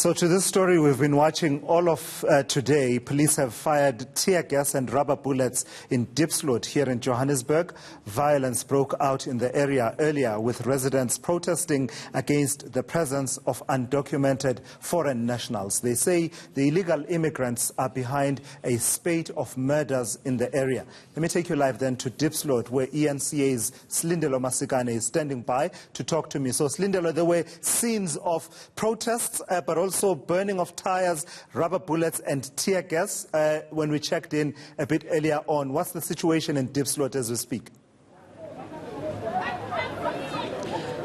So to this story we've been watching all of today. Police have fired tear gas and rubber bullets in Diepsloot here in Johannesburg. Violence broke out in the area earlier with residents protesting against the presence of undocumented foreign nationals. They say the illegal immigrants are behind a spate of murders in the area. Let me take you live then to Diepsloot, where ENCA's Silindelo Masikane is standing by to talk to me. So Silindelo, there were scenes of protests, but also burning of tires, rubber bullets and tear gas when we checked in a bit earlier on. What's the situation in Diepsloot as we speak?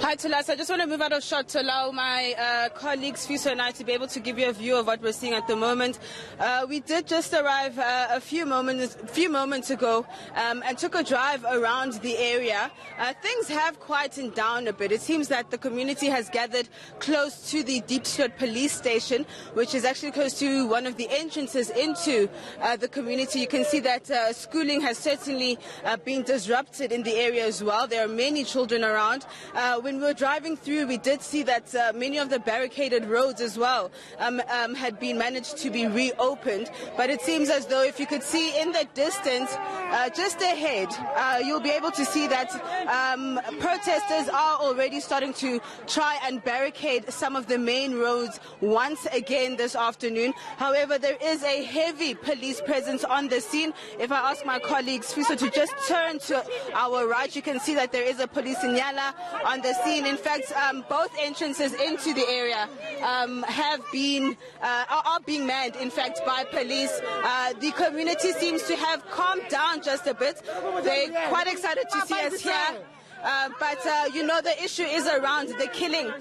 Hi, Tulas. I just want to move out of shot to allow my colleagues, Fuso and I, to be able to give you a view of what we're seeing at the moment. We did just arrive a few moments ago and took a drive around the area. Things have quietened down a bit. It seems that the community has gathered close to the Diepsloot police station, which is actually close to one of the entrances into the community. You can see that schooling has certainly been disrupted in the area as well. There are many children around. When we were driving through, we did see that many of the barricaded roads as well had been managed to be reopened. But it seems as though, if you could see in the distance, just ahead, you'll be able to see that protesters are already starting to try and barricade some of the main roads once again this afternoon. However, there is a heavy police presence on the scene. If I ask my colleagues, Fuso, to just turn to our right, you can see that there is a police signala on the scene. In fact, both entrances into the area are being manned, in fact, by police. The community seems to have calmed down just a bit. They're quite excited to see us here. But you know, the issue is around the killing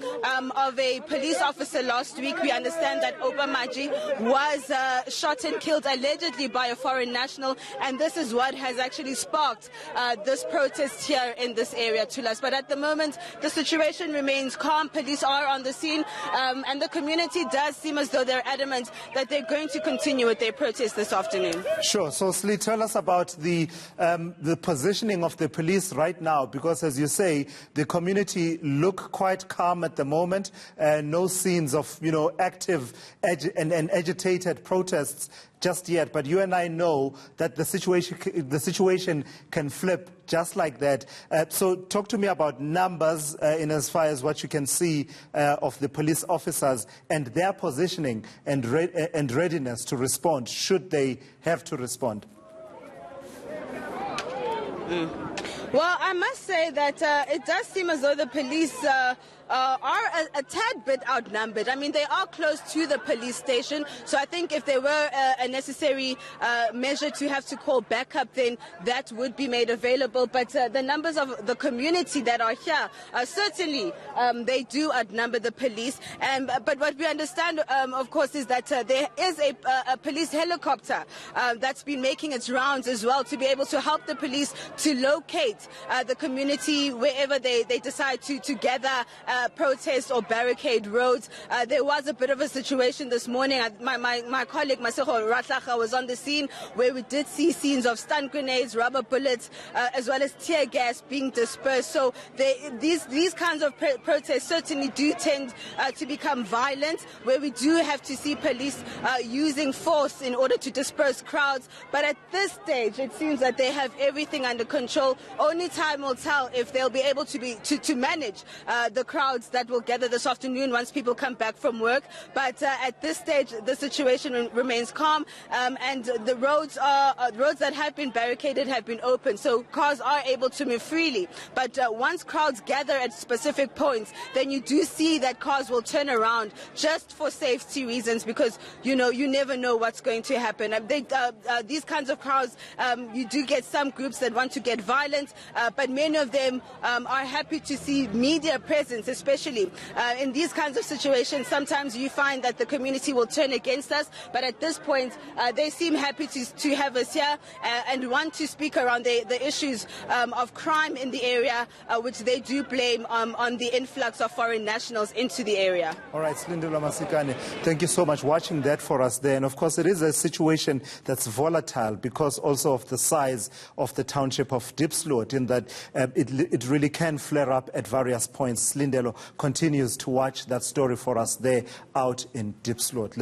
of a police officer last week. We understand that Obamaji was shot and killed allegedly by a foreign national, and this is what has actually sparked this protest here in this area, Tulas. But at the moment, the situation remains calm. Police are on the scene, and the community does seem as though they're adamant that they're going to continue with their protest this afternoon. Sure. So, Slee, tell us about the positioning of the police right now, because as you say, the community look quite calm at the moment. No scenes of, active and agitated protests just yet. But you and I know that the situation can flip just like that. So talk to me about numbers in as far as what you can see of the police officers and their positioning and readiness to respond, should they have to respond. Well, I must say that it does seem as though the police are a tad bit outnumbered. I mean, they are close to the police station, so I think if there were a necessary measure to have to call backup, then that would be made available. But the numbers of the community that are here, certainly they do outnumber the police. But what we understand, of course, is that there is a police helicopter that's been making its rounds as well, to be able to help the police to locate the community wherever they decide to gather, protest or barricade roads. There was a bit of a situation this morning. My colleague Masego Ratlacha was on the scene, where we did see scenes of stun grenades, rubber bullets, as well as tear gas being dispersed. So these kinds of protests certainly do tend to become violent, where we do have to see police using force in order to disperse crowds. But at this stage, it seems that they have everything under control. Only time will tell if they'll be able to manage the crowds that will gather this afternoon once people come back from work. But at this stage, the situation remains calm, and the roads that have been barricaded have been opened, so cars are able to move freely. But once crowds gather at specific points, then you do see that cars will turn around just for safety reasons, because you never know what's going to happen. These kinds of crowds, you do get some groups that want to get violent, but many of them are happy to see media presence, especially in these kinds of situations. Sometimes you find that the community will turn against us, but at this point, they seem happy to have us here and want to speak around the issues of crime in the area, which they do blame on the influx of foreign nationals into the area. All right, Silindelo Masikane, thank you so much for watching that for us there. And of course, it is a situation that's volatile because also of the size of the township of Diepsloot, in that it really can flare up at various points. Silindelo continues to watch that story for us there out in Diepsloot.